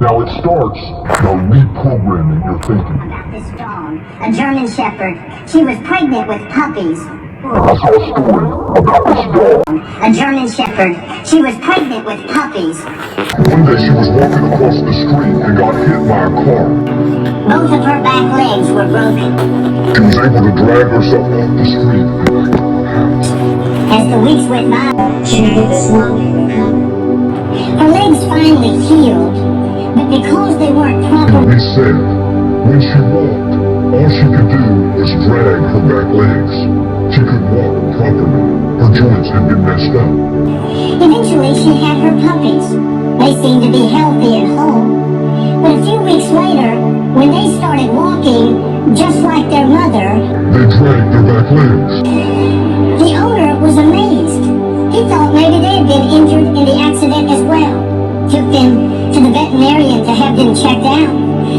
Now it starts by reprogramming your thinking. About this dog, a German Shepherd. She was pregnant with puppies. I saw a story about this dog. A German Shepherd. She was pregnant with puppies. One day she was walking across the street and got hit by a car. Both of her back legs were broken. She was able to drag herself off the street. As the weeks went by, she needed this longer to recover. Her legs finally healed, but because they weren't proper, He said, when she walked, all she could do was drag her back legs. She couldn't walk properly. Her joints had been messed up. eventually she had her puppies. They seemed to be healthy and whole. But a few weeks later, when they started walking just like their mother, They dragged their back legs. the owner was amazed. He thought maybe they had been injured in the accident as well. Took them to the veterinarian to have them checked out.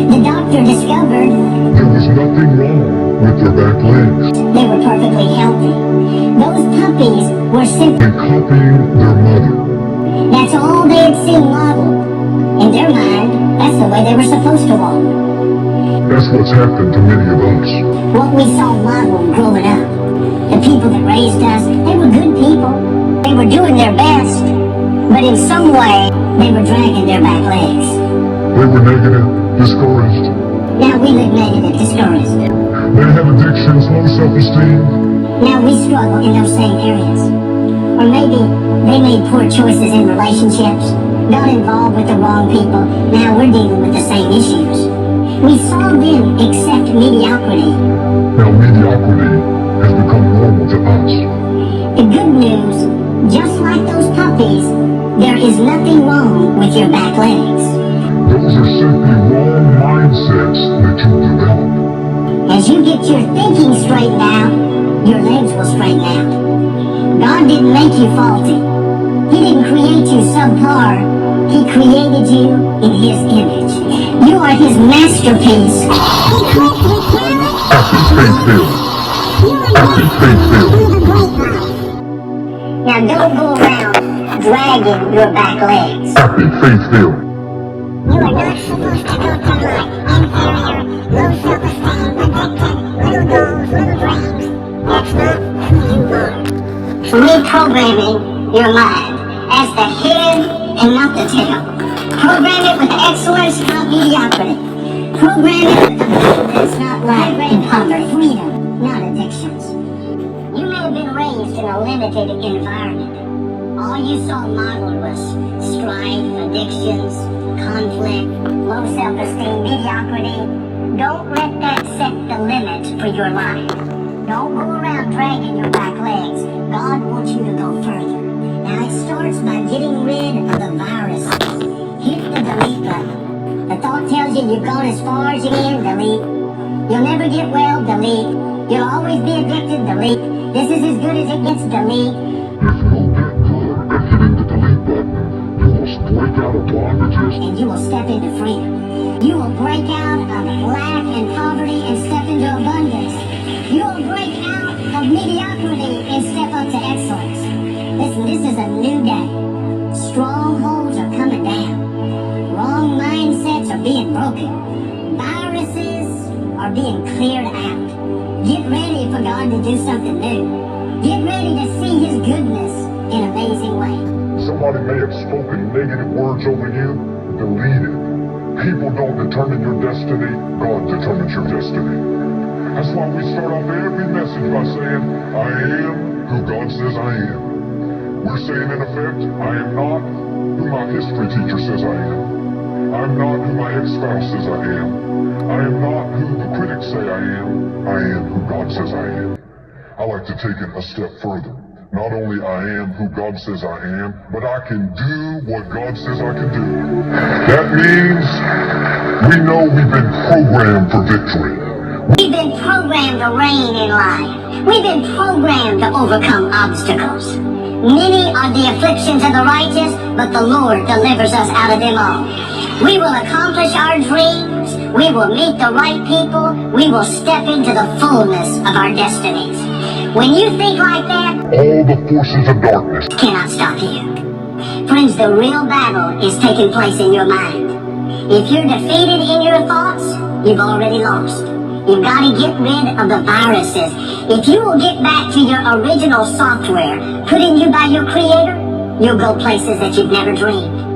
The doctor discovered There was nothing wrong with their back legs. they were perfectly healthy. Those puppies were simply, They copying their mother. that's all they had seen modeled. In their mind, that's the way they were supposed to walk. That's what's happened to many of us. What we saw modeled growing up. The people that raised us, they were good people. They were doing their best. But in some way, they were dragging their back legs. They were negative, discouraged. Now we live negative, discouraged. They have addictions, low self-esteem. Now we struggle in those same areas. Or maybe they made poor choices in relationships, got involved with the wrong people. Now we're dealing with the same issues. We saw them accept mediocrity. Now mediocrity has become normal to us. The good news, just like those puppies, there is nothing wrong with your back legs. Those are simply wrong mindsets that you develop. As you get your thinking straightened out, your legs will straighten out. God didn't make you faulty. He didn't create you subpar. He created you in His image. You are His masterpiece. Happy, faith-filled. Happy, faith-filled. Now don't go around dragging your back legs. Happy, faith-filled. You are not supposed to go through life inferior, low self-esteem, addicted, little goals, little dreams. That's not who you are. Reprogramming your mind as the head and not the tail. Program it with excellence, not mediocrity. Program it with a mind that's not lack and poverty. Freedom, not addictions. You may have been raised in a limited environment. All you saw modeled was strife, addictions, conflict, low self-esteem, mediocrity. Don't let that set the limit for your life. Don't go around dragging your back legs. God wants you to go further. Now it starts by getting rid of the viruses. Hit the delete button. The thought tells you you've gone as far as you can, delete. You'll never get well, delete. You'll always be addicted, delete. This is as good as it gets, delete. If you'll get good at hitting the delete button, you will break out of bondages. And you will step into freedom. You will break out of lack and poverty and step into abundance. You will break out of mediocrity and step up to excellence. Listen, this is a new day. Strongholds are coming down. Wrong mindsets are being broken. Viruses are being cleared out. Get ready for God to do something new. Get ready to see His goodness in an amazing way. Somebody may have spoken negative words over you. Delete it. People don't determine your destiny. God determines your destiny. That's why we start off every message by saying, I am who God says I am. We're saying in effect, I am not who my history teacher says I am. I'm not who my ex-spouse says I am. I am not who the critics say I am. I am who God says I am. I like to take it a step further. Not only I am who God says I am, but I can do what God says I can do. That means we know we've been programmed for victory. We've been programmed to reign in life. We've been programmed to overcome obstacles. Many are the afflictions of the righteous, but the Lord delivers us out of them all. We will accomplish our dreams. We will meet the right people. We will step into the fullness of our destinies. When you think like that, All the forces of darkness cannot stop you. Friends, the real battle is taking place in your mind. If you're defeated in your thoughts, you've already lost. You've got to get rid of the viruses. If you will get back to your original software, put in you by your creator, you'll go places that you've never dreamed.